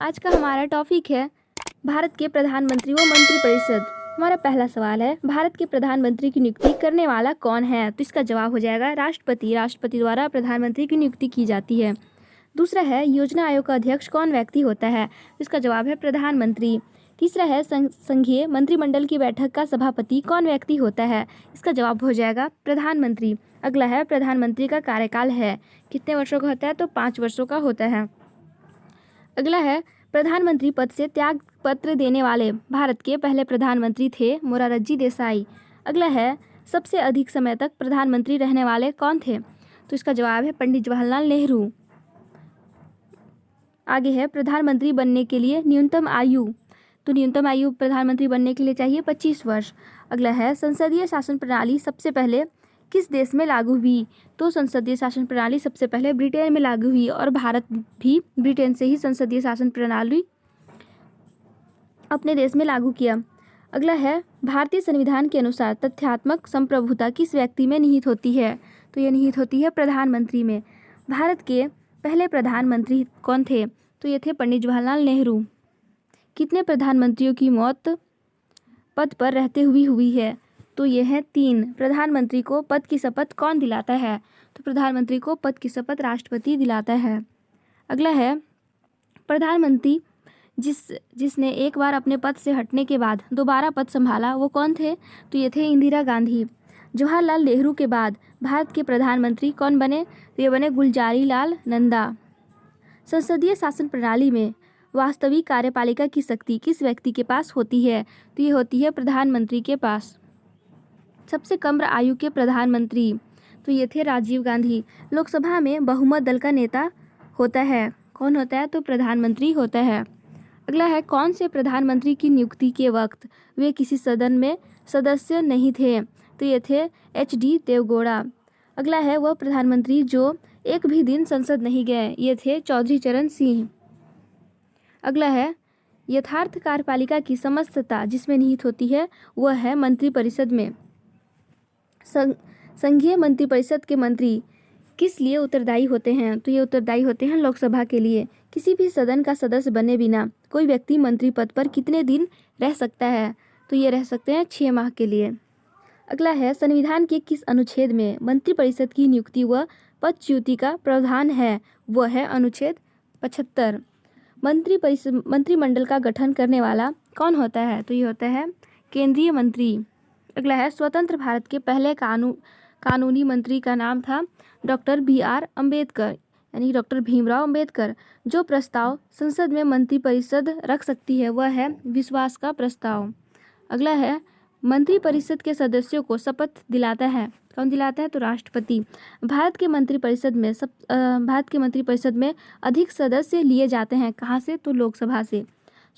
आज का हमारा टॉपिक है भारत के प्रधानमंत्री व मंत्रिपरिषद। हमारा पहला सवाल है, भारत के प्रधानमंत्री की नियुक्ति करने वाला कौन है? तो इसका जवाब हो जाएगा राष्ट्रपति। राष्ट्रपति द्वारा प्रधानमंत्री की नियुक्ति की जाती है। दूसरा है, योजना आयोग का अध्यक्ष कौन व्यक्ति होता है? इसका जवाब है प्रधानमंत्री। तीसरा है, संघीय मंत्रिमंडल की बैठक का सभापति कौन व्यक्ति होता है? इसका जवाब हो जाएगा प्रधानमंत्री। अगला है, प्रधानमंत्री का कार्यकाल है कितने वर्षों का होता है? तो 5 वर्षों का होता है। अगला है, प्रधानमंत्री पद से त्याग पत्र देने वाले भारत के पहले प्रधानमंत्री थे मोरारजी देसाई। अगला है, सबसे अधिक समय तक प्रधानमंत्री रहने वाले कौन थे? तो इसका जवाब है पंडित जवाहरलाल नेहरू। आगे है, प्रधानमंत्री बनने के लिए न्यूनतम आयु। तो न्यूनतम आयु प्रधानमंत्री बनने के लिए चाहिए 25 वर्ष। अगला है, संसदीय शासन प्रणाली सबसे पहले किस देश में लागू हुई? तो संसदीय शासन प्रणाली सबसे पहले ब्रिटेन में लागू हुई और भारत भी ब्रिटेन से ही संसदीय शासन प्रणाली अपने देश में लागू किया। अगला है, भारतीय संविधान के अनुसार तथ्यात्मक संप्रभुता किस व्यक्ति में निहित होती है? तो ये निहित होती है प्रधानमंत्री में। भारत के पहले प्रधानमंत्री कौन थे? तो ये थे पंडित जवाहरलाल नेहरू। कितने प्रधानमंत्रियों की मौत पद पर रहते हुई है? तो ये है 3। प्रधानमंत्री को पद की शपथ कौन दिलाता है? तो प्रधानमंत्री को पद की शपथ राष्ट्रपति दिलाता है। अगला है, प्रधानमंत्री जिसने एक बार अपने पद से हटने के बाद दोबारा पद संभाला वो कौन थे? तो ये थे इंदिरा गांधी। जवाहरलाल नेहरू के बाद भारत के प्रधानमंत्री कौन बने? तो ये बने गुलजारी लाल नंदा। संसदीय शासन प्रणाली में वास्तविक कार्यपालिका की शक्ति किस व्यक्ति के पास होती है? तो ये होती है प्रधानमंत्री के पास। सबसे कम आयु के प्रधानमंत्री, तो ये थे राजीव गांधी। लोकसभा में बहुमत दल का नेता होता है, कौन होता है? तो प्रधानमंत्री होता है। अगला है, कौन से प्रधानमंत्री की नियुक्ति के वक्त वे किसी सदन में सदस्य नहीं थे? तो ये थे HD देवगौड़ा। अगला है, वह प्रधानमंत्री जो एक भी दिन संसद नहीं गए, ये थे चौधरी चरण सिंह। अगला है, यथार्थ कार्यपालिका की समस्तता जिसमें निहित होती है वह है मंत्रिपरिषद में। संघीय मंत्रिपरिषद के मंत्री किस लिए उत्तरदायी होते हैं? तो ये उत्तरदायी होते हैं लोकसभा के लिए। किसी भी सदन का सदस्य बने बिना कोई व्यक्ति मंत्री पद पर कितने दिन रह सकता है? तो ये रह सकते हैं 6 माह के लिए। अगला है, संविधान के किस अनुच्छेद में मंत्रिपरिषद की नियुक्ति व पदच्युति का प्रावधान है? वह है अनुच्छेद 75। मंत्रिमंडल का गठन करने वाला कौन होता है? तो ये होता है केंद्रीय मंत्री। अगला है, स्वतंत्र भारत के पहले कानूनी मंत्री का नाम था डॉक्टर BR अम्बेडकर, यानी डॉक्टर भीमराव अम्बेडकर। जो प्रस्ताव संसद में मंत्रिपरिषद रख सकती है वह है विश्वास का प्रस्ताव। अगला है, मंत्रिपरिषद के सदस्यों को शपथ दिलाता है, कौन दिलाता है? तो राष्ट्रपति। भारत के मंत्रिपरिषद में अधिक सदस्य लिए जाते हैं, कहाँ से? तो लोकसभा से।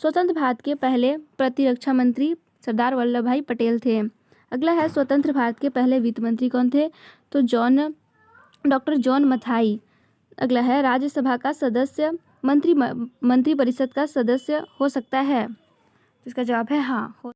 स्वतंत्र भारत के पहले प्रतिरक्षा मंत्री सरदार वल्लभ भाई पटेल थे। अगला है, स्वतंत्र भारत के पहले वित्त मंत्री कौन थे? तो डॉक्टर जॉन मथाई। अगला है, राज्यसभा का सदस्य मंत्रिपरिषद का सदस्य हो सकता है? इसका जवाब है हाँ।